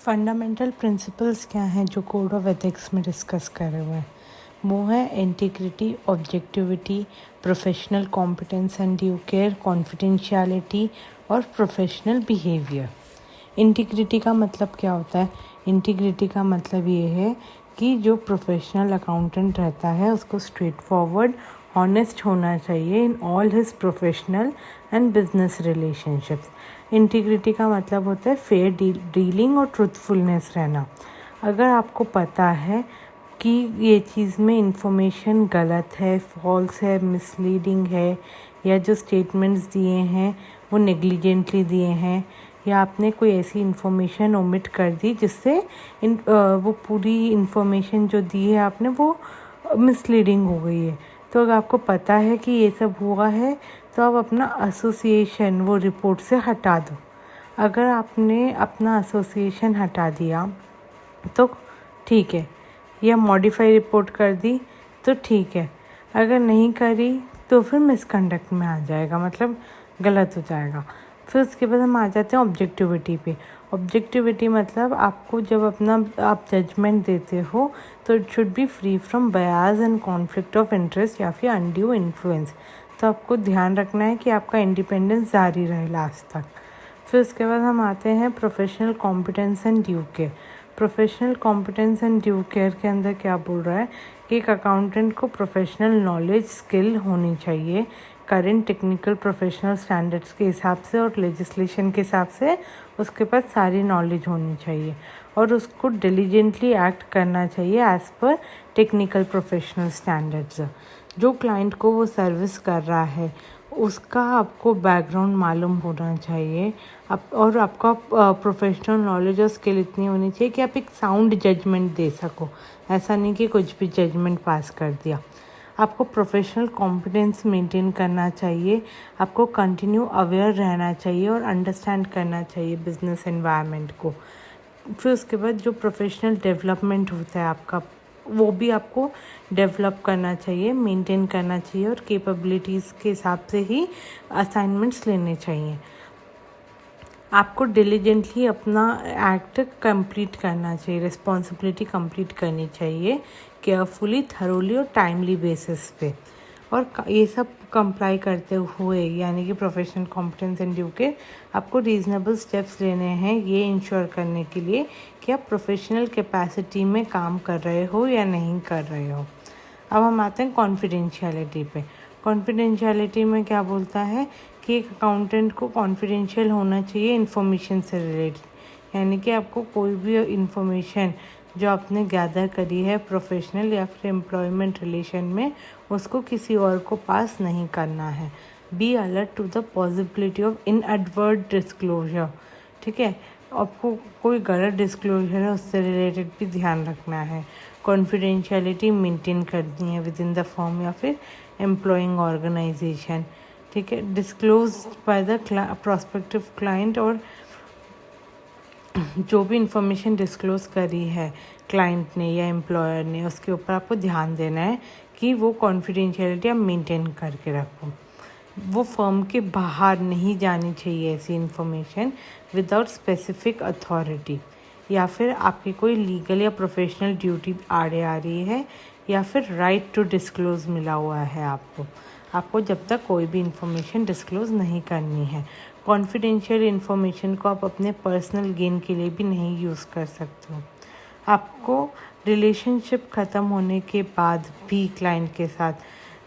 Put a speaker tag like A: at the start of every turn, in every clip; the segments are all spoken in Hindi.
A: फंडामेंटल प्रिंसिपल्स क्या हैं जो कोड ऑफ एथिक्स में डिस्कस करे हुए हैं? वो है integrity, objectivity, professional competence and due care, confidentiality और प्रोफेशनल बिहेवियर। इंटीग्रिटी का मतलब क्या होता है? इंटीग्रिटी का मतलब ये है कि जो प्रोफेशनल अकाउंटेंट रहता है उसको स्ट्रेट फॉरवर्ड, ऑनेस्ट होना चाहिए in all his professional and business relationships. Integrity का मतलब होता है फेयर डीलिंग और ट्रूथफुलनेस रहना। अगर आपको पता है कि ये चीज़ में इंफॉर्मेशन गलत है, फॉल्स है, मिसलीडिंग है, या जो स्टेटमेंट्स दिए हैं वो नेग्लिजेंटली दिए हैं, या आपने कोई ऐसी इन्फॉर्मेशन ओमिट कर दी जिससे वो पूरी इन्फॉर्मेशन जो दी है आपने वो मिसलीडिंग हो गई है, तो अगर आपको पता है कि ये सब हुआ है तो आप अपना एसोसिएशन वो रिपोर्ट से हटा दो। अगर आपने अपना एसोसिएशन हटा दिया तो ठीक है, या मॉडिफाई रिपोर्ट कर दी तो ठीक है, अगर नहीं करी तो फिर मिसकंडक्ट में आ जाएगा, मतलब गलत हो जाएगा। फिर उसके बाद हम आ जाते हैं ऑब्जेक्टिविटी पे। ऑब्जेक्टिविटी मतलब आपको जब आप जजमेंट देते हो तो it should be free from bias and conflict of interest या फिर अनड्यू इन्फ्लुएंस। तो आपको ध्यान रखना है कि आपका इंडिपेंडेंस जारी रहे लास्ट तक। फिर उसके बाद हम आते हैं professional competence and due care. Professional competence and due care के अंदर क्या बोल रहा है कि एक अकाउंटेंट को प्रोफेशनल नॉलेज, स्किल होनी चाहिए करेंट टेक्निकल प्रोफेशनल स्टैंडर्ड्स के हिसाब से और लेजिस्लेशन के हिसाब से उसके पास सारी नॉलेज होनी चाहिए और उसको डिलीजेंटली एक्ट करना चाहिए as per technical professional standards. जो क्लाइंट को वो सर्विस कर रहा है उसका आपको बैकग्राउंड मालूम होना चाहिए और आपका प्रोफेशनल नॉलेज और स्किल इतनी होनी चाहिए कि आप एक साउंड जजमेंट दे सको। ऐसा नहीं कि कुछ भी जजमेंट पास कर दिया। आपको प्रोफेशनल कॉम्पिटेंस मेंटेन करना चाहिए, आपको कंटिन्यू अवेयर रहना चाहिए और अंडरस्टैंड करना चाहिए बिजनेस एनवायरनमेंट को। फिर उसके बाद जो प्रोफेशनल डेवलपमेंट होता है आपका, वो भी आपको डेवलप करना चाहिए, मेंटेन करना चाहिए और कैपेबिलिटीज़ के हिसाब से ही असाइनमेंट्स लेने चाहिए। आपको डिलीजेंटली अपना एक्ट कंप्लीट करना चाहिए, रिस्पॉन्सिबिलिटी कंप्लीट करनी चाहिए केयरफुली, थरोली और टाइमली बेसिस पे। और ये सब कंप्लाई करते हुए यानी कि प्रोफेशनल कॉम्पिटेंस एंड ड्यू के आपको रीज़नेबल स्टेप्स लेने हैं ये इंश्योर करने के लिए कि आप प्रोफेशनल कैपेसिटी में काम कर रहे हो या नहीं कर रहे हो। अब हम आते हैं कॉन्फिडेंशियलिटी पे। कॉन्फिडेंशियलिटी में क्या बोलता है कि एक अकाउंटेंट को कॉन्फिडेंशियल होना चाहिए इन्फॉर्मेशन से रिलेटेड, यानी कि आपको कोई भी इन्फॉर्मेशन जो आपने गैदर करी है प्रोफेशनल या फिर एम्प्लॉयमेंट रिलेशन में उसको किसी और को पास नहीं करना है। Be alert to the possibility of inadvertent disclosure. ठीक है, आपको कोई गलत डिस्क्लोजर है उससे रिलेटेड भी ध्यान रखना है। कॉन्फिडेंशियलिटी मेंटेन करनी है विद इन द फर्म या फिर एम्प्लॉइंग ऑर्गेनाइजेशन। ठीक है, disclose by the prospective client, और जो भी इंफॉर्मेशन डिस्क्लोज करी है क्लाइंट ने या एम्प्लॉयर ने उसके ऊपर आपको ध्यान देना है कि वो कॉन्फिडेंशियलिटी आप मेंटेन करके रखो। वो फर्म के बाहर नहीं जानी चाहिए ऐसी इंफॉर्मेशन विदाउट स्पेसिफिक अथॉरिटी, या फिर आपकी कोई लीगल या प्रोफेशनल ड्यूटी आड़े आ रही है या फिर राइट टू डिस्क्लोज मिला हुआ है आपको जब तक कोई भी इंफॉर्मेशन डिस्क्लोज नहीं करनी है। कॉन्फिडेंशियल इन्फॉर्मेशन को आप अपने पर्सनल गेन के लिए भी नहीं यूज़ कर सकते हो। आपको रिलेशनशिप ख़त्म होने के बाद भी क्लाइंट के साथ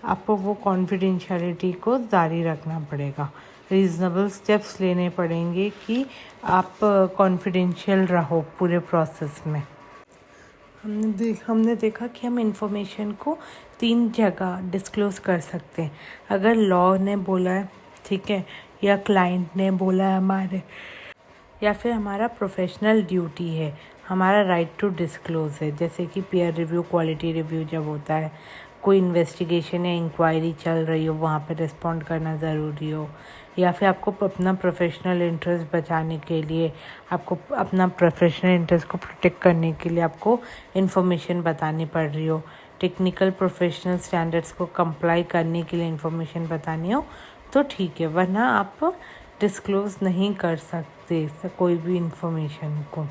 A: आपको वो कॉन्फिडेंशियलिटी को जारी रखना पड़ेगा। रीज़नेबल स्टेप्स लेने पड़ेंगे कि आप कॉन्फिडेंशियल रहो पूरे प्रोसेस में। हमने देखा कि हम इंफॉर्मेशन को 3 जगह डिस्क्लोज़ कर सकते हैं। अगर लॉ ने बोला है, ठीक है, या क्लाइंट ने बोला है हमारे, या फिर हमारा प्रोफेशनल ड्यूटी है, हमारा राइट टू डिस्क्लोज़ है। जैसे कि पीयर रिव्यू, क्वालिटी रिव्यू जब होता है, कोई इन्वेस्टिगेशन या इंक्वायरी चल रही हो वहाँ पे रिस्पॉन्ड करना ज़रूरी हो, या फिर आपको अपना प्रोफेशनल इंटरेस्ट बचाने के लिए, आपको अपना प्रोफेशनल इंटरेस्ट को प्रोटेक्ट करने के लिए आपको इन्फॉर्मेशन बतानी पड़ रही हो, टेक्निकल प्रोफेशनल स्टैंडर्ड्स को कंप्लाई करने के लिए इन्फॉर्मेशन बतानी हो तो ठीक है, वरना आप डिस्क्लोज़ नहीं कर सकते कोई भी इंफॉर्मेशन को।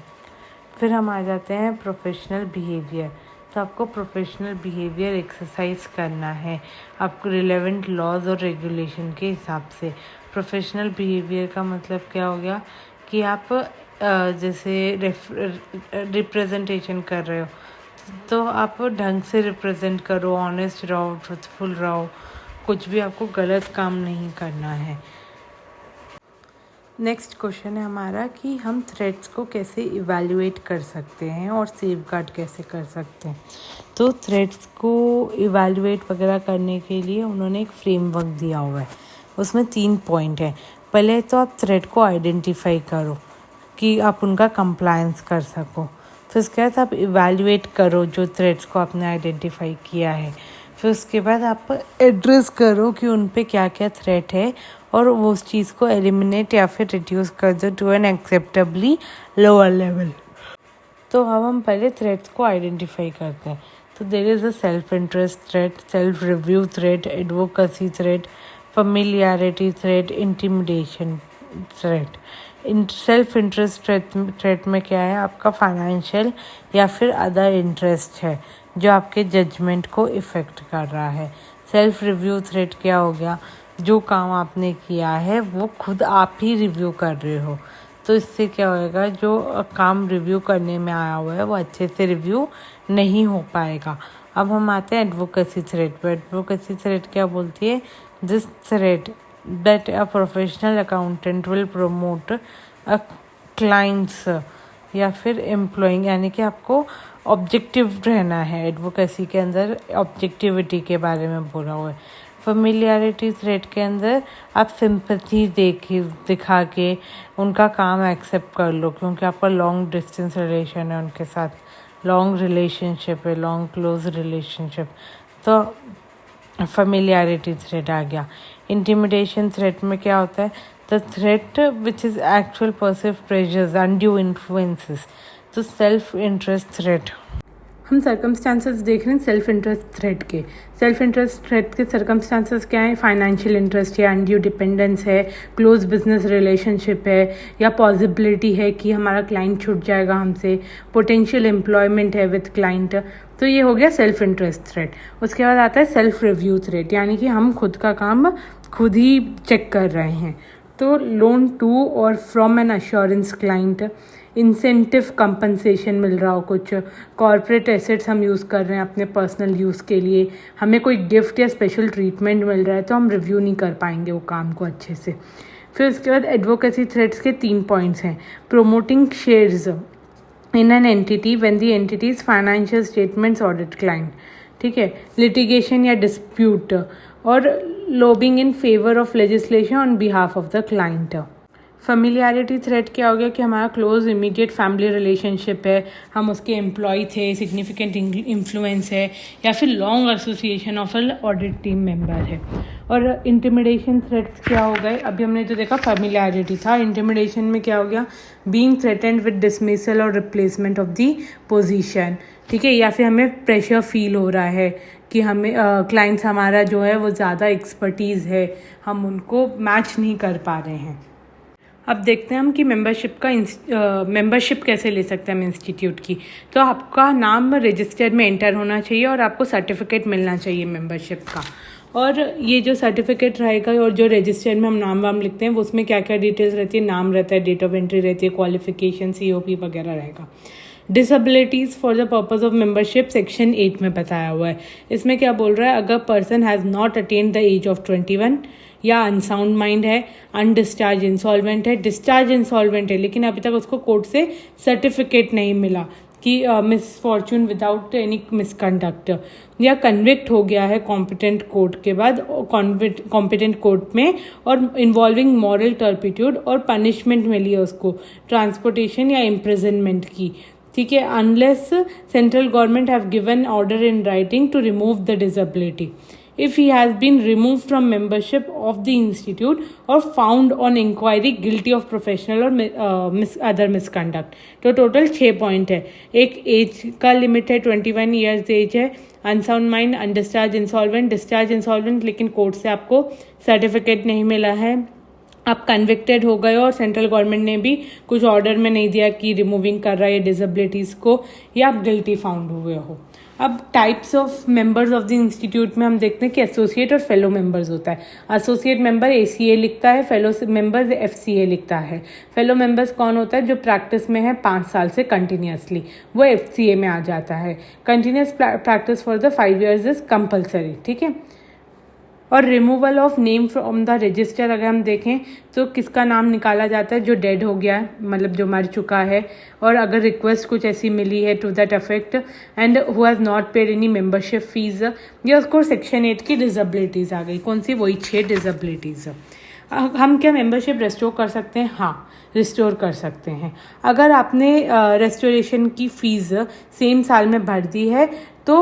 A: फिर हम आ जाते हैं प्रोफेशनल बिहेवियर। तो आपको प्रोफेशनल बिहेवियर एक्सरसाइज करना है आपको रिलेवेंट लॉज और रेगुलेशन के हिसाब से। प्रोफेशनल बिहेवियर का मतलब क्या हो गया कि आप जैसे रिप्रेजेंटेशन कर रहे हो तो आप ढंग से रिप्रेजेंट करो, ऑनेस्ट रहो, ट्रुथफुल रहो, कुछ भी आपको गलत काम नहीं करना है। नेक्स्ट क्वेश्चन है हमारा कि हम थ्रेट्स को कैसे इवैल्यूएट कर सकते हैं और सेफगार्ड कैसे कर सकते हैं। तो थ्रेट्स को इवैल्यूएट वगैरह करने के लिए उन्होंने एक फ्रेमवर्क दिया हुआ है, उसमें 3 पॉइंट है। पहले तो आप थ्रेट को आइडेंटिफाई करो कि आप उनका कंप्लायंस कर सको। फिर उसके बाद आप इवैल्यूएट करो जो थ्रेट्स को आपने आइडेंटिफाई किया है। फिर उसके बाद आप एड्रेस करो कि उन पे क्या क्या थ्रेट है और वो उस चीज़ को एलिमिनेट या फिर रिड्यूस कर दो to an acceptably lower level. तो अब हम पहले थ्रेट्स को आइडेंटिफाई करते हैं। तो there is a self interest threat, self review threat, advocacy threat, familiarity threat, intimidation threat. Self interest threat में क्या है, आपका फाइनेंशियल या फिर अदर इंटरेस्ट है जो आपके जजमेंट को इफ़ेक्ट कर रहा है। सेल्फ रिव्यू थ्रेट क्या हो गया, जो काम आपने किया है वो खुद आप ही रिव्यू कर रहे हो, तो इससे क्या होएगा, जो काम रिव्यू करने में आया हुआ है वो अच्छे से रिव्यू नहीं हो पाएगा। अब हम आते हैं एडवोकेसी थ्रेट पर। एडवोकेसी थ्रेट क्या बोलती है, this threat that a professional accountant will promote a clients या फिर एम्प्लॉइंग, यानी कि आपको ऑब्जेक्टिव रहना है। एडवोकेसी के अंदर ऑब्जेक्टिविटी के बारे में बोला हुआ है। फेमिलियरिटी थ्रेट के अंदर आप सिंपैथी दिखा के उनका काम एक्सेप्ट कर लो, क्योंकि आपका लॉन्ग डिस्टेंस रिलेशन है उनके साथ, लॉन्ग रिलेशनशिप है, लॉन्ग क्लोज रिलेशनशिप, तो फेमिलियरिटी थ्रेट आ गया। इंटिमिडेशन थ्रेट में क्या होता है, the threat which is actual perceive pressures, undue influences, तो सेल्फ इंटरेस्ट थ्रेट। हम सर्कमस्टांसेस देख रहे हैं सेल्फ इंटरेस्ट थ्रेट के। सेल्फ इंटरेस्ट थ्रेट के सर्कमस्टांसेस क्या है, फाइनेंशियल इंटरेस्ट है, अनड्यू डिपेंडेंस है, क्लोज बिजनेस रिलेशनशिप है, या पॉसिबिलिटी है कि हमारा क्लाइंट छूट जाएगा हमसे, पोटेंशियल एम्प्लॉयमेंट है विथ क्लाइंट। तो ये हो गया सेल्फ इंटरेस्ट थ्रेट। उसके बाद आता है सेल्फ रिव्यू थ्रेट, यानी कि हम खुद का काम खुद ही चेक कर रहे हैं। तो लोन टू और from an assurance client, incentive compensation मिल रहा हो, कुछ कॉर्पोरेट एसेट्स हम यूज़ कर रहे हैं अपने पर्सनल यूज़ के लिए, हमें कोई गिफ्ट या स्पेशल ट्रीटमेंट मिल रहा है, तो हम रिव्यू नहीं कर पाएंगे वो काम को अच्छे से। फिर उसके बाद एडवोकेसी थ्रेट्स के 3 पॉइंट्स हैं। Promoting shares in an entity when the entities financial statements audit client, ठीक है, लिटिगेशन या डिस्प्यूट, और lobbying in favour of legislation on behalf of the client. Familiarity threat क्या हो गया कि हमारा क्लोज इमीडिएट फैमिली रिलेशनशिप है, हम उसके एम्प्लॉय थे, सिग्निफिकेंट इन्फ्लुएंस है, या फिर long association of an audit team member है। और इंटिमिडेशन थ्रेट्स क्या हो गए, अभी हमने जो देखा फेमिलियरिटी था, इंटिमिडेशन में क्या हो गया, बीइंग थ्रेटेंड विद डिसमिसल और रिप्लेसमेंट ऑफ द पोजीशन, ठीक है, या फिर हमें प्रेशर फील हो रहा है कि हमें क्लाइंट्स हमारा जो है वो ज़्यादा एक्सपर्टीज़ है, हम उनको मैच नहीं कर पा रहे हैं। अब देखते हैं हम कि मेंबरशिप कैसे ले सकते हैं हम इंस्टीट्यूट की। तो आपका नाम रजिस्टर में एंटर होना चाहिए और आपको सर्टिफिकेट मिलना चाहिए मेंबरशिप का। और ये जो सर्टिफिकेट रहेगा और जो रजिस्टर में हम नाम वाम लिखते हैं वो उसमें क्या क्या डिटेल्स रहती है, नाम रहता है, डेट ऑफ एंट्री रहती है, क्वालिफिकेशन, COP वगैरह रहेगा। Disabilities for the purpose of membership section 8 में बताया हुआ है। इसमें क्या बोल रहा है, अगर person has not attend the age of 21 या अनसाउंड माइंड है, अनडिस्चार्ज इंसॉल्वेंट है, डिस्चार्ज इंसॉल्वेंट है लेकिन अभी तक उसको कोर्ट से सर्टिफिकेट नहीं मिला कि मिसफॉर्चून विदाउट एनी मिसकंडक्ट, या कन्विक्ट हो गया है कॉम्पिटेंट कोर्ट के बाद, कॉम्पिटेंट कोर्ट में, और इन्वॉल्विंग मॉरल टर्पिट्यूड और पनिशमेंट मिली है उसको ट्रांसपोर्टेशन या इम्प्रिजनमेंट की, ठीक है, unless central government have given order in writing to remove the disability, if he has been removed from membership of the institute or found on inquiry guilty of professional or other misconduct। तो टोटल 6 पॉइंट है। एक एज का लिमिट है, 21 ईयर्स एज है, unsound mind, undischarged insolvent, discharge insolvent लेकिन कोर्ट से आपको सर्टिफिकेट नहीं मिला है, आप कन्विक्टेड हो गए और सेंट्रल गवर्नमेंट ने भी कुछ ऑर्डर में नहीं दिया कि रिमूविंग कर रहा है डिसेबिलिटीज़ को, या आप गिल्टी फाउंड हुए हो। अब types of members of the institute में हम देखते हैं कि एसोसिएट और फेलो मेंबर्स होता है। एसोसिएट मेंबर ACA लिखता है, फेलो मेंबर्स FCA लिखता है। फेलो मेंबर्स कौन होता है? जो प्रैक्टिस में है 5 साल से कंटिन्यूसली, वो FCA में आ जाता है। Continuous practice for the 5 years is compulsory, ठीक है। और removal of name from the register अगर हम देखें तो किसका नाम निकाला जाता है? जो डेड हो गया है, मतलब जो मर चुका है, और अगर रिक्वेस्ट कुछ ऐसी मिली है to that affect, and who has not paid any membership fees, या उसको सेक्शन 8 की डिसेबिलिटीज़ आ गई। कौन सी? वही 6 डिसेबिलिटीज़। हम क्या मेंबरशिप रेस्टोर कर सकते हैं? हाँ, रिस्टोर कर सकते हैं। अगर आपने रेस्टोरेशन की फ़ीस सेम साल में भर दी है तो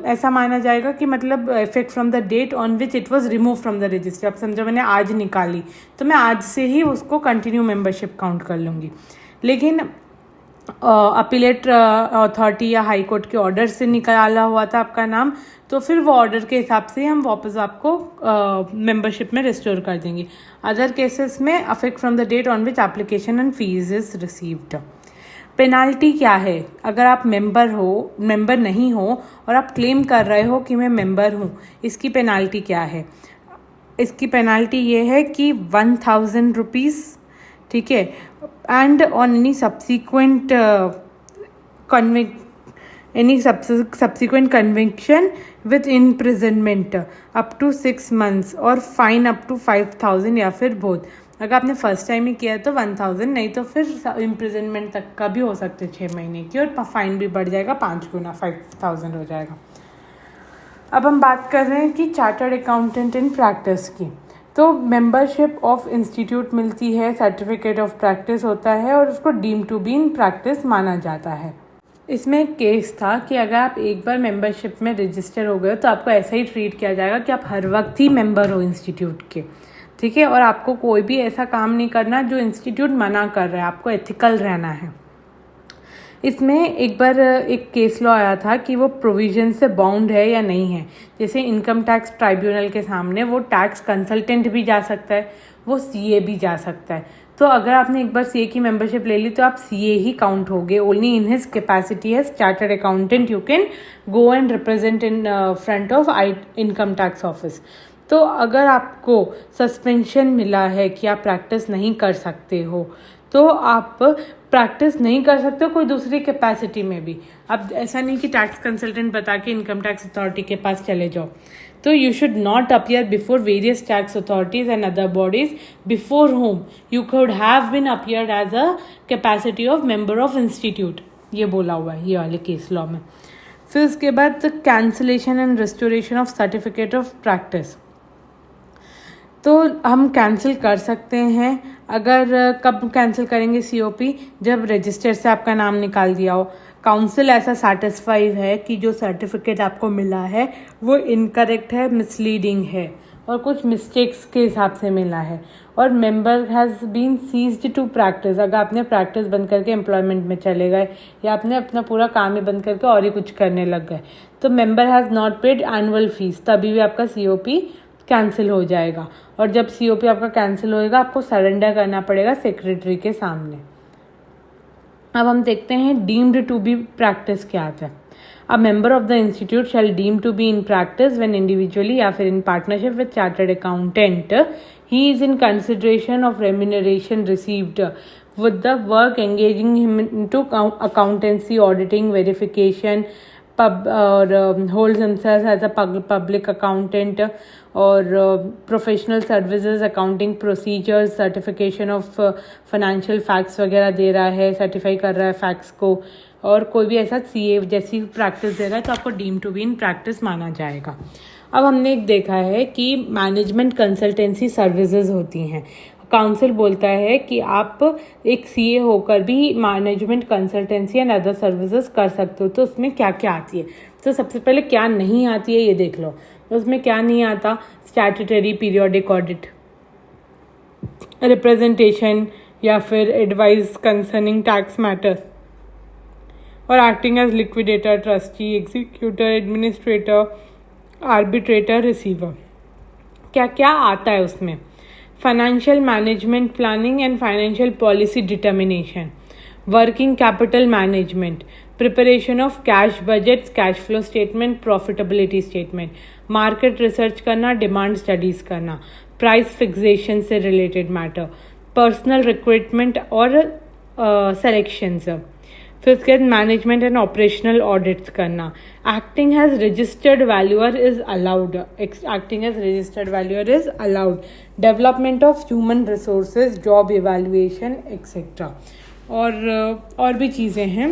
A: ऐसा माना जाएगा कि मतलब effect from the date on which it was remove from the register. अब समझो मैंने आज निकाली तो मैं आज से ही उसको कंटिन्यू मेंबरशिप काउंट कर लूँगी। लेकिन अपीलेट अथॉरिटी या हाई कोर्ट के ऑर्डर से निकाला हुआ था आपका नाम, तो फिर वो ऑर्डर के हिसाब से हम वापस आपको मेंबरशिप में रिस्टोर कर देंगे। अदर केसेस में affect from the date on which application and fees is received. Penalty क्या है? अगर आप मेंबर नहीं हो और आप क्लेम कर रहे हो कि मैं मेंबर हूँ, इसकी पेनाल्टी क्या है? इसकी पेनाल्टी ये है कि 1000 रुपीज़, ठीक है, and on any subsequent conviction with imprisonment up to 6 months और फाइन अप टू 5000 या फिर बोथ। अगर आपने फर्स्ट टाइम ही किया है तो 1000, नहीं तो फिर इम्प्रिजनमेंट तक का भी हो सकते हैं 6 महीने की, और फाइन भी बढ़ जाएगा 5 गुना, 5000 हो जाएगा। अब हम बात कर रहे हैं कि चार्टर्ड अकाउंटेंट इन प्रैक्टिस की। तो मेंबरशिप ऑफ इंस्टीट्यूट मिलती है, सर्टिफिकेट ऑफ प्रैक्टिस होता है और उसको deem to be in practice माना जाता है। इसमें एक केस था कि अगर आप एक बार मेंबरशिप में रजिस्टर हो गए तो आपको ऐसा ही ट्रीट किया जाएगा कि आप हर वक्त ही मेंबर हो इंस्टीट्यूट के, ठीक है। और आपको कोई भी ऐसा काम नहीं करना जो इंस्टीट्यूट मना कर रहा है, आपको एथिकल रहना है। इसमें एक बार एक केस लॉ आया था कि वो प्रोविजन से बाउंड है या नहीं है। जैसे इनकम टैक्स ट्राइब्यूनल के सामने वो टैक्स कंसल्टेंट भी जा सकता है, वो CA भी जा सकता है। तो अगर आपने एक बार CA की मेंबरशिप ले ली तो आप CA ही काउंट होगे। Only in his capacity as chartered accountant you can go and represent in front of income tax office. तो अगर आपको सस्पेंशन मिला है कि आप प्रैक्टिस नहीं कर सकते हो, तो आप प्रैक्टिस नहीं कर सकते हो कोई दूसरी कैपेसिटी में भी। अब ऐसा नहीं कि टैक्स कंसल्टेंट बता के इनकम टैक्स अथॉरिटी के पास चले जाओ। तो you should not appear before various tax authorities and other bodies before whom you could have been appeared as a capacity of member of institute, ये बोला हुआ है ये वाले केस लॉ में। फिर उसके बाद cancellation and restoration of certificate of practice. तो हम कैंसिल कर सकते हैं। अगर कब कैंसिल करेंगे COP? जब रजिस्टर से आपका नाम निकाल दिया हो, काउंसिल ऐसा सेटिस्फाइड है कि जो सर्टिफिकेट आपको मिला है वो इनकरेक्ट है, मिसलीडिंग है और कुछ मिस्टेक्स के हिसाब से मिला है, और member has been ceased to practice. अगर आपने प्रैक्टिस बंद करके एम्प्लॉयमेंट में चले गए या आपने अपना पूरा काम ही बंद करके और ही कुछ करने लग गए, तो member has not paid annual fees, तभी भी आपका COP कैंसिल हो जाएगा। और जब COP आपका कैंसिल होएगा आपको सरेंडर करना पड़ेगा सेक्रेटरी के सामने। अब हम देखते हैं डीम्ड टू बी प्रैक्टिस क्या आता है। A member of the institute shall deem to be in practice when individually या फिर in partnership with chartered accountant he is in consideration of remuneration received with the work engaging him into accountancy, auditing, verification, holds himself as a public accountant, और professional services, accounting procedures, certification of financial facts वगैरह दे रहा है, सर्टिफाई कर रहा है फैक्ट्स को, और कोई भी ऐसा CA जैसी प्रैक्टिस दे रहा है तो आपको deem to be in practice माना जाएगा। अब हमने एक देखा है कि मैनेजमेंट कंसल्टेंसी सर्विसेज होती हैं। काउंसिल बोलता है कि आप एक CA होकर भी management consultancy and other services कर सकते हो। तो उसमें क्या क्या आती है? तो सबसे पहले क्या नहीं आती है ये देख लो। तो उसमें क्या नहीं आता? स्टैट्यूटरी पीरियोडिक ऑडिट, रिप्रेजेंटेशन या फिर एडवाइस कंसर्निंग टैक्स मैटर्स, और acting as liquidator, trustee, executor, administrator, arbitrator, receiver. क्या क्या आता है उसमें? financial management planning and financial policy determination, working capital management, preparation of cash budgets, cash flow statement, profitability statement, market research करना, demand studies करना, price fixation से related matter, personal recruitment और selections. फिर उसके बाद मैनेजमेंट एंड ऑपरेशनल ऑडिट्स करना. Acting has registered valuer is allowed. Acting has registered valuer is allowed. Development of human resources, job evaluation etcetera. और भी चीज़ें हैं.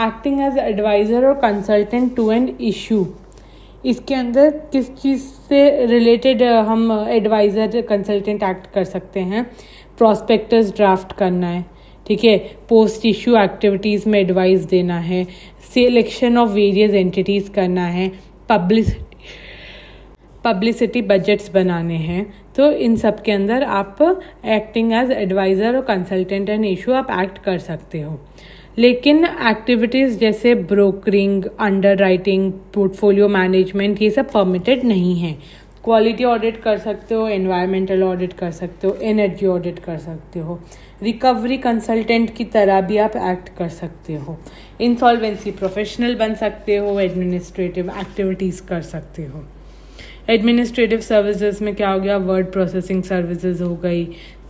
A: एक्टिंग एज एडवाइज़र और कंसल्टेंट टू एन इशू. इसके अंदर किस चीज़ से रिलेटेड हम एडवाइज़र कंसल्टेंट एक्ट कर सकते हैं. प्रॉस्पेक्टस ड्राफ्ट करना है, ठीक है. पोस्ट इशू एक्टिविटीज़ में एडवाइस देना है. सिलेक्शन ऑफ वेरियस एंटिटीज़ करना है. पब्लिसिटी बजट्स बनाने हैं. तो इन सब के अंदर आप एक्टिंग एज एडवाइज़र और कंसल्टेंट एंड इशू आप एक्ट कर सकते हो. लेकिन एक्टिविटीज़ जैसे brokering, under writing, portfolio management, ये सब परमिटेड नहीं है. क्वालिटी ऑडिट कर सकते हो, एनवायरमेंटल ऑडिट कर सकते हो, एनर्जी ऑडिट कर सकते हो. रिकवरी कंसल्टेंट की तरह भी आप एक्ट कर सकते हो. इंसॉल्वेंसी प्रोफेशनल बन सकते हो. एडमिनिस्ट्रेटिव एक्टिविटीज़ कर सकते हो. एडमिनिस्ट्रेटिव सर्विसेज में क्या हो गया, वर्ड प्रोसेसिंग सर्विसेज हो गई.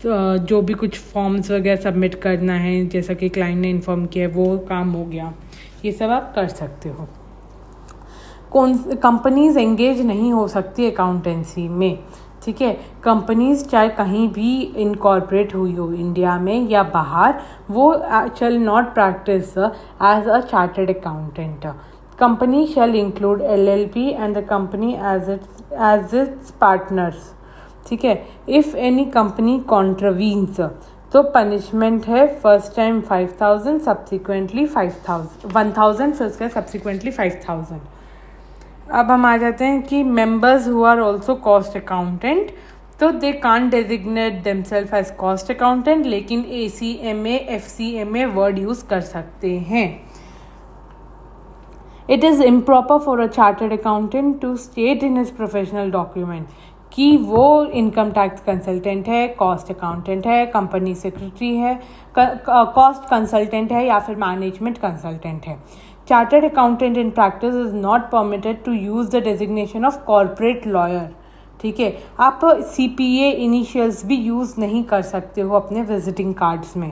A: जो भी कुछ फॉर्म्स वगैरह सबमिट करना है, जैसा कि क्लाइंट ने इन्फॉर्म किया, वो काम हो गया. ये सब आप कर सकते हो. कंपनीज एंगेज नहीं हो सकती अकाउंटेंसी में, ठीक है. कंपनीज चाहे कहीं भी इनकॉर्पोरेट हुई हो, इंडिया में या बाहर, वो shall not practice as a chartered accountant. Company shall include LLP and the company as its partners, ठीक है. इफ़ एनी कंपनी कॉन्ट्रवीन्स तो पनिशमेंट है. फर्स्ट टाइम 5,000, सब्सिक्वेंटली 1,000, फिर उसके सब्सिक्वेंटली 5,000. अब हम आ जाते हैं कि members who are also cost accountant, तो they can't designate themselves as cost accountant, लेकिन ACMA, FCMA वर्ड यूज़ कर सकते हैं. It is improper for a chartered accountant to state in his professional document कि वो इनकम टैक्स कंसल्टेंट है, कॉस्ट अकाउंटेंट है, कंपनी सेक्रेटरी है, कॉस्ट कंसल्टेंट है या फिर मैनेजमेंट कंसल्टेंट है. Chartered accountant in practice is not permitted to use the designation of corporate lawyer, ठीक है. आप CPA इनिशियल्स भी यूज़ नहीं कर सकते हो अपने विजिटिंग कार्ड्स में.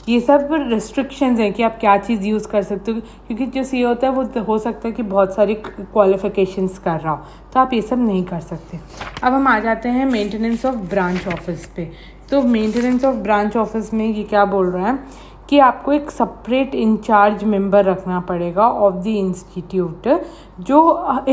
A: ये सब रिस्ट्रिक्शंस हैं कि आप क्या चीज़ यूज़ कर सकते हो, क्योंकि जो CA होता है वो हो सकता है कि बहुत सारी क्वालिफिकेशंस कर रहा हो, तो आप ये सब नहीं कर सकते. अब हम आ जाते हैं मेंटेनेंस ऑफ ब्रांच ऑफिस पे. तो मेंटेनेंस ऑफ ब्रांच ऑफिस में ये क्या बोल रहा है कि आपको एक सेपरेट इंचार्ज मेंबर रखना पड़ेगा ऑफ द इंस्टीट्यूट, जो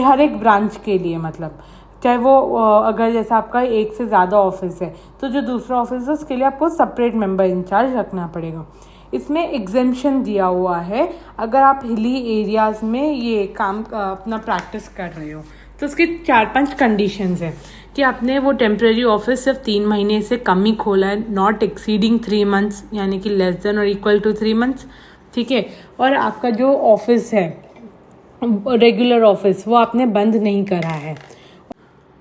A: हर एक ब्रांच के लिए, मतलब चाहे वो अगर जैसा आपका एक से ज़्यादा ऑफिस है तो जो दूसरा ऑफिस है उसके लिए आपको सेपरेट मेंबर इंचार्ज रखना पड़ेगा. इसमें एग्जेम्पशन दिया हुआ है अगर आप हिली एरियाज़ में ये काम अपना प्रैक्टिस कर रहे हो. तो उसकी 4-5 कंडीशंस हैं कि आपने वो टेम्प्रेरी ऑफिस सिर्फ 3 महीने से कम ही खोला है, नॉट एक्सीडिंग 3 months, यानी कि लेस देन और इक्वल टू 3 months, ठीक है. और आपका जो ऑफिस है रेगुलर ऑफिस, वो आपने बंद नहीं करा है.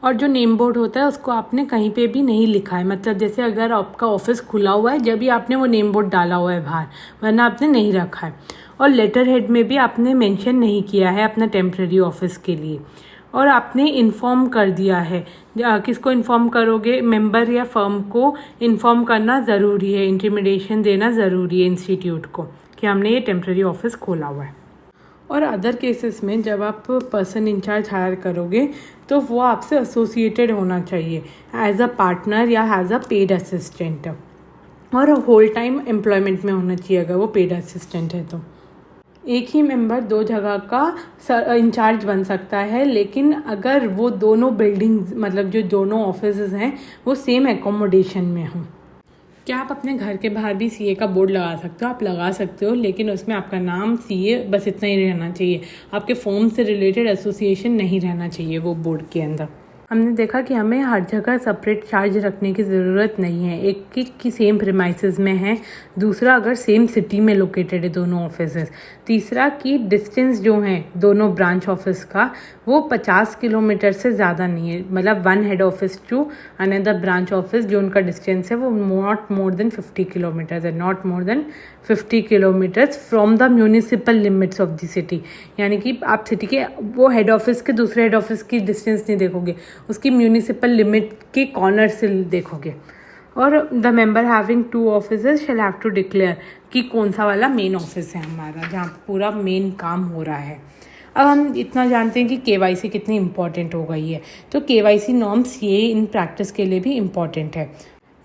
A: और जो नेम बोर्ड होता है उसको आपने कहीं पे भी नहीं लिखा है, मतलब जैसे अगर आपका ऑफिस खुला हुआ है जब भी आपने वो नेम बोर्ड डाला हुआ है बाहर, वरना आपने नहीं रखा है. और लेटर हेड में भी आपने मेंशन नहीं किया है अपना टेम्प्रेरी ऑफिस के लिए. और आपने इन्फॉर्म कर दिया है. किसको इन्फॉर्म करोगे, मेंबर या फर्म को इन्फॉर्म करना ज़रूरी है, इंटीमेशन देना ज़रूरी है इंस्टीट्यूट को कि हमने ये टेम्प्रेरी ऑफिस खोला हुआ है. और अदर केसेस में जब आप पर्सन इंचार्ज हायर करोगे तो वो आपसे एसोसिएटेड होना चाहिए एज अ पार्टनर या एज अ पेड असिस्टेंट, और होल टाइम एम्प्लॉयमेंट में होना चाहिए अगर वो पेड असिस्टेंट है. तो एक ही मेंबर 2 जगह का इंचार्ज बन सकता है, लेकिन अगर वो दोनों बिल्डिंग्स, मतलब जो दोनों ऑफिसेज हैं, वो सेम एकोमोडेशन में हों. क्या आप अपने घर के बाहर भी CA का बोर्ड लगा सकते हो? आप लगा सकते हो, लेकिन उसमें आपका नाम CA बस इतना ही रहना चाहिए. आपके फॉर्म से रिलेटेड एसोसिएशन नहीं रहना चाहिए वो बोर्ड के अंदर. हमने देखा कि हमें हर जगह सेपरेट चार्ज रखने की ज़रूरत नहीं है, एक एक की सेम प्रीमाइसेस में है। दूसरा, अगर सेम सिटी में लोकेटेड है दोनों ऑफिसेस। तीसरा कि डिस्टेंस जो है दोनों ब्रांच ऑफिस का वो 50 किलोमीटर से ज़्यादा नहीं है, मतलब one head office to another branch office जो उनका डिस्टेंस है वो नॉट मोर देन 50 किलोमीटर्स है, not more than 50 kilometres from the municipal limits of the city. यानी कि आप सिटी के वो हेड ऑफिस के दूसरे हेड ऑफिस की डिस्टेंस नहीं देखोगे, उसकी म्यूनिसिपल लिमिट के कॉर्नर से देखोगे। और the member having 2 offices shall have to declare कि कौन सा वाला मेन ऑफिस है हमारा, जहाँ पूरा मेन काम हो रहा है। अब हम इतना जानते हैं कि केवाईसी कितनी इंपॉर्टेंट हो गई है, तो केवाईसी नॉर्म्स ये इन प्रैक्टिस के लिए भी इम्पॉर्टेंट है।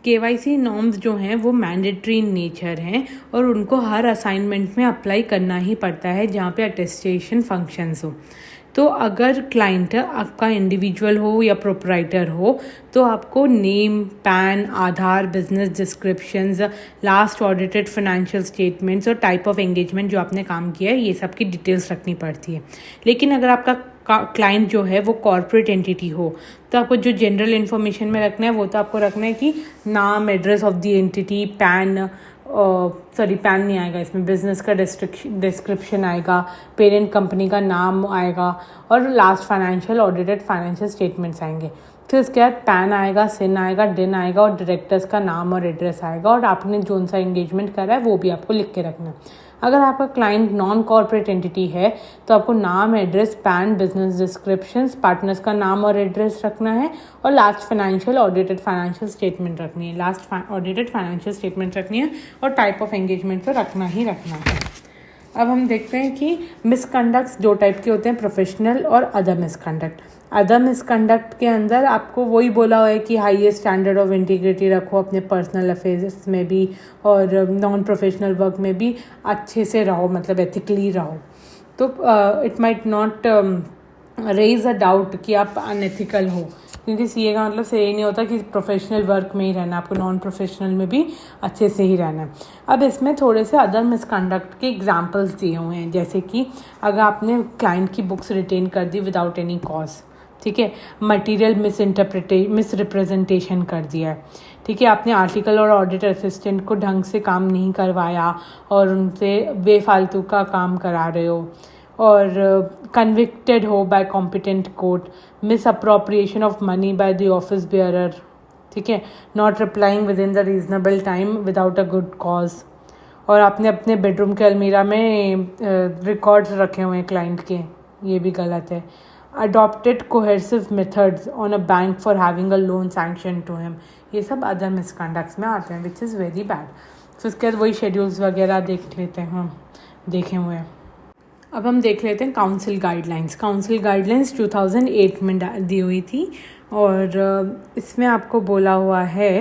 A: केवाईसी नॉर्म्स जो हैं वो मैंडेटरी इन नेचर हैं और उनको हर असाइनमेंट में अप्लाई करना ही पड़ता है जहाँ पे अटेस्टेशन फंक्शंस हो। तो अगर क्लाइंट आपका इंडिविजुअल हो या प्रोप्राइटर हो तो आपको name, PAN, Aadhaar, business descriptions, last audited financial statements और टाइप ऑफ एंगेजमेंट जो आपने काम किया है ये सब की डिटेल्स रखनी पड़ती है। लेकिन अगर आपका क्लाइंट जो है वो कॉर्पोरेट एंटिटी हो तो आपको जो जनरल इन्फॉर्मेशन में रखना है वो तो आपको रखना है कि नाम, address of the entity, pan pan नहीं आएगा इसमें, बिजनेस का डिस्क्रिप्शन आएगा, पेरेंट कंपनी का नाम आएगा और last financial audited financial statements आएंगे। फिर उसके बाद पैन आएगा, सिन आएगा, डिन आएगा और डायरेक्टर्स का नाम और एड्रेस आएगा और आपने जो सा एंगेजमेंट करा है वो भी आपको लिख के रखना है। अगर आपका क्लाइंट नॉन कॉर्पोरेट एंटिटी है तो आपको नाम, address, pan, business descriptions, partners का नाम और एड्रेस रखना है और last financial audited financial statement रखनी है, लास्ट ऑडिटेड फाइनेंशियल स्टेटमेंट रखनी है और टाइप ऑफ एंगेजमेंट तो रखना ही रखना है। अब हम देखते हैं कि मिसकंडक्ट्स दो टाइप के होते हैं, प्रोफेशनल और अदर मिसकंडक्ट। अदर मिसकंडक्ट के अंदर आपको वही बोला हुआ है कि हाईएस्ट स्टैंडर्ड ऑफ इंटीग्रिटी रखो अपने पर्सनल अफेयर्स में भी और नॉन प्रोफेशनल वर्क में भी अच्छे से रहो, मतलब एथिकली रहो। तो it might not raise a doubt कि आप अनएथिकल हो, क्योंकि सीए का मतलब से ये नहीं होता कि प्रोफेशनल वर्क में ही रहना, आपको नॉन प्रोफेशनल में भी अच्छे से ही रहना है। अब इसमें थोड़े से अदर मिसकंडक्ट के एग्जांपल्स दिए हुए हैं, जैसे कि अगर आपने क्लाइंट की बुक्स रिटेन कर दी विदाउट एनी कॉज, ठीक है, मटेरियल मिसरिप्रेजेंटेशन कर दिया है, ठीक है, आपने आर्टिकल और ऑडिट असिस्टेंट को ढंग से काम नहीं करवाया और उनसे बेफालतू का काम करा रहे हो, और कन्विक्टेड हो bye competent court, miss appropriation of money by the office bearer, ठीक है, not replying with in the reasonable time without a good cause, और आपने अपने बेडरूम के अलमीरा में रिकॉर्ड्स रखे हुए हैं क्लाइंट के, ये भी गलत है। Adopted coercive methods on a bank for having a loan sanction to him, ये सब अदर मिसकंडक्ट्स में आते हैं विच इज़ वेरी बैड। फिर उसके बाद वही शेड्यूल्स वगैरह देख लेते हैं, हम देखे हुए हैं। अब हम देख लेते हैं काउंसिल गाइडलाइंस। काउंसिल गाइडलाइंस 2008 में दी हुई थी और इसमें आपको बोला हुआ है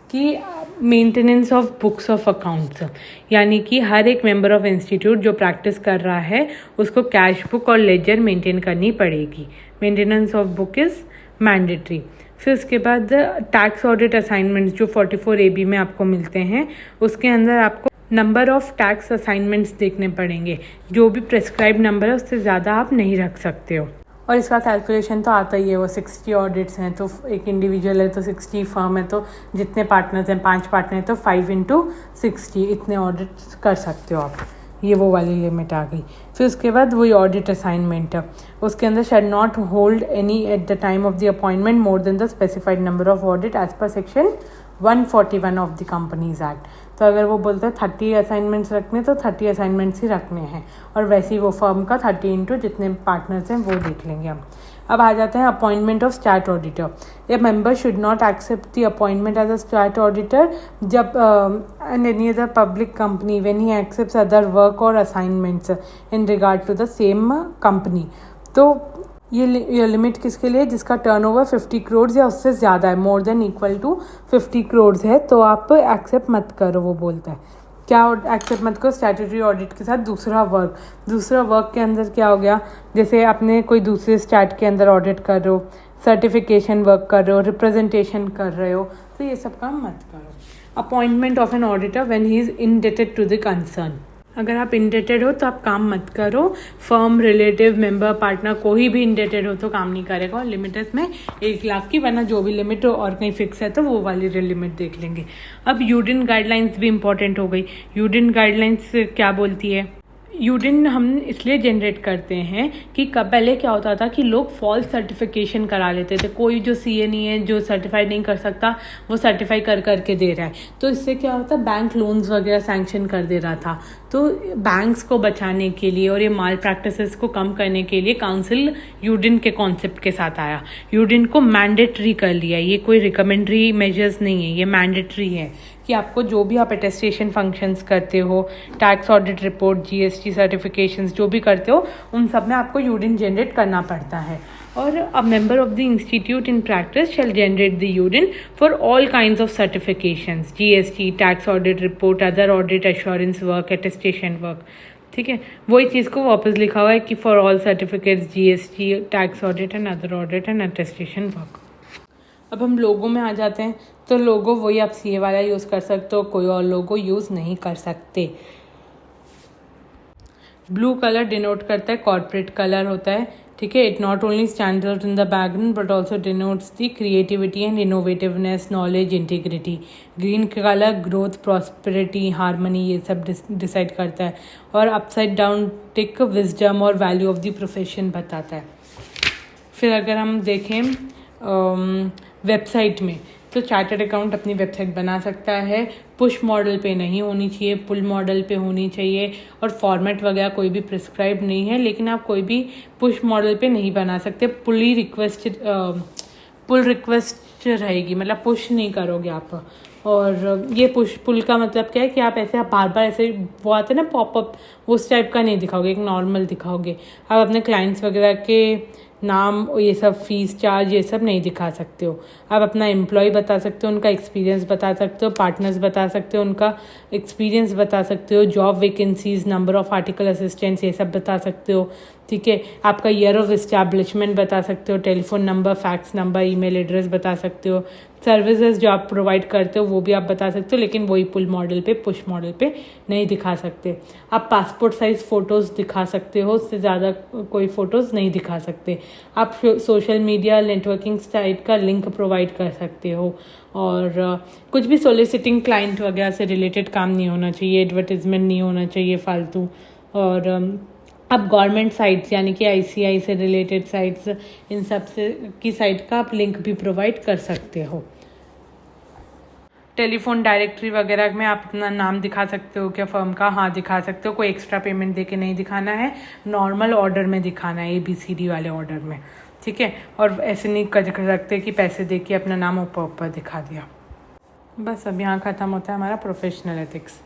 A: कि maintenance of books of accounts, यानी कि हर एक मेंबर ऑफ इंस्टीट्यूट जो प्रैक्टिस कर रहा है उसको कैश बुक और लेजर मेंटेन करनी पड़ेगी। Maintenance of book is mandatory. फिर उसके बाद टैक्स ऑडिट असाइनमेंट्स जो 44 AB में आपको मिलते हैं, उसके अंदर आपको नंबर ऑफ टैक्स असाइनमेंट्स देखने पड़ेंगे, जो भी प्रेस्क्राइब नंबर है उससे ज़्यादा आप नहीं रख सकते हो। और इसका कैलकुलेशन तो आता ही है, वो 60 ऑडिट्स हैं तो एक इंडिविजुअल है तो 60, फर्म है तो जितने पार्टनर्स हैं 5 पार्टनर हैं तो 5 × 60 इतने ऑडिट्स कर सकते हो आप, ये वो वाली लिमिट आ गई। फिर उसके बाद वही ऑडिट असाइनमेंट है, उसके अंदर shall not hold any at the time of the appointment more than the specified number of audit as per section 141 of the companies act. तो अगर वो बोलते हैं 30 असाइनमेंट्स रखने तो 30 असाइनमेंट्स ही रखने हैं, और वैसे ही वो फर्म का 30 × जितने पार्टनर्स हैं वो देख लेंगे हम। अब आ जाते हैं appointment of stat auditor. A member should not accept the appointment as a stat auditor जब and any other public company when he accepts other work or assignments in regard to the same company. तो ये लिमिट किसके लिए, जिसका टर्नओवर 50 करोड़ या उससे ज़्यादा है, more than equal to 50 crore है, तो आप एक्सेप्ट मत करो। वो बोलता है क्या एक्सेप्ट मत करो, स्टैट्यूटरी ऑडिट के साथ दूसरा वर्क के अंदर क्या हो गया, जैसे आपने कोई दूसरे स्टैट के अंदर ऑडिट कर रहे हो, सर्टिफिकेशन वर्क कर रहे हो, रिप्रेजेंटेशन कर रहे हो, तो ये सब काम मत करो। Appointment of an auditor when he is indebted to the concern. अगर आप इंडेटेड हो तो आप काम मत करो। फर्म, रिलेटिव, मेंबर, पार्टनर कोई भी इंडेटेड हो तो काम नहीं करेगा। और लिमिट इसमें 1 लाख की, वरना जो भी लिमिट हो और कहीं फिक्स है तो वो वाली लिमिट देख लेंगे। अब यूडिन गाइडलाइंस भी इंपॉर्टेंट हो गई। यूडिन गाइडलाइंस क्या बोलती है? यूडिन हम इसलिए जनरेट करते हैं कि पहले क्या होता था कि लोग फॉल्स सर्टिफिकेशन करा लेते थे। कोई जो सीए नहीं है, जो सर्टिफाई नहीं कर सकता, वो सर्टिफाई कर करके दे रहा है। तो इससे क्या होता है, बैंक लोन्स वगैरह सैंक्शन कर दे रहा था। तो बैंक्स को बचाने के लिए और ये माल प्रैक्टिसेस को कम करने के लिए काउंसिल यूडिन के कॉन्सेप्ट के साथ आया। यूडिन को मैंडेटरी कर लिया। ये कोई रिकमेंडरी मेजर्स नहीं है, ये मैंडेटरी है कि आपको जो भी आप अटेस्टेशन फंक्शंस करते हो, tax audit report, GST certifications जो भी करते हो, उन सब में आपको यूडिन जनरेट करना पड़ता है। और a member of the institute in practice shall generate the UDIN for all kinds of certifications, GST, tax audit report, other audit, assurance work, attestation work. ठीक है, वही चीज़ को वापस लिखा हुआ है कि for all certificates, GST, tax audit and other audit and attestation work. अब हम लोगों में आ जाते हैं। तो लोगो वही आप सीए वाला यूज़ कर सकते हो, कोई और लोगो यूज़ नहीं कर सकते। ब्लू कलर डिनोट करता है, कॉर्पोरेट कलर होता है। ठीक है, it not only stands out in the background but also denotes the creativity and innovativeness, knowledge, integrity. Green colour growth, prosperity, harmony, ये सब डिसाइड करता है। और अपसाइड डाउन टिक विजडम और वैल्यू ऑफ द प्रोफेशन बताता है। फिर अगर हम देखें वेबसाइट में, तो चार्टर्ड अकाउंट अपनी वेबसाइट बना सकता है। पुश मॉडल पे नहीं होनी चाहिए, पुल मॉडल पे होनी चाहिए। और फॉर्मेट वगैरह कोई भी प्रिस्क्राइब नहीं है, लेकिन आप कोई भी पुश मॉडल पे नहीं बना सकते। पुल रिक्वेस्ट रहेगी, मतलब पुश नहीं करोगे आप। और ये पुल का मतलब क्या है कि आप ऐसे बार बार ऐसे वो आते हैं ना पॉपअप, उस टाइप का नहीं दिखाओगे, एक नॉर्मल दिखाओगे। आप अपने क्लाइंट्स वगैरह के नाम, ये सब फीस चार्ज, ये सब नहीं दिखा सकते हो। आप अपना एम्प्लॉय बता सकते हो, उनका एक्सपीरियंस बता सकते हो, पार्टनर्स बता सकते हो, उनका एक्सपीरियंस बता सकते हो, job vacancies, number of article assistants, ये सब बता सकते हो। ठीक है, आपका ईयर ऑफ इस्टेब्लिशमेंट बता सकते हो, telephone number, fax number, email address बता सकते हो। सर्विसेज जो आप प्रोवाइड करते हो वो भी आप बता सकते हो, लेकिन वही पुल मॉडल पे, पुश मॉडल पे नहीं दिखा सकते। आप पासपोर्ट साइज़ फ़ोटोज़ दिखा सकते हो, उससे ज़्यादा कोई फ़ोटोज़ नहीं दिखा सकते। आप सोशल मीडिया नेटवर्किंग साइट का लिंक प्रोवाइड कर सकते हो। और कुछ भी सोलिसिटिंग क्लाइंट वगैरह से रिलेटेड काम नहीं होना चाहिए, एडवर्टीजमेंट नहीं होना चाहिए फालतू। और अब गवर्नमेंट साइट्स यानी कि आईसीआई से रिलेटेड साइट्स, इन सब से की साइट का आप लिंक भी प्रोवाइड कर सकते हो। टेलीफोन डायरेक्टरी वगैरह में आप अपना नाम दिखा सकते हो क्या फर्म का? हाँ, दिखा सकते हो। कोई एक्स्ट्रा पेमेंट देके नहीं दिखाना है, नॉर्मल ऑर्डर में दिखाना है, ABCD वाले ऑर्डर में। ठीक है, और ऐसे नहीं कर सकते कि पैसे दे के अपना नाम ऊपर ऊपर दिखा दिया। बस अब यहाँ ख़त्म होता है हमारा प्रोफेशनल एथिक्स।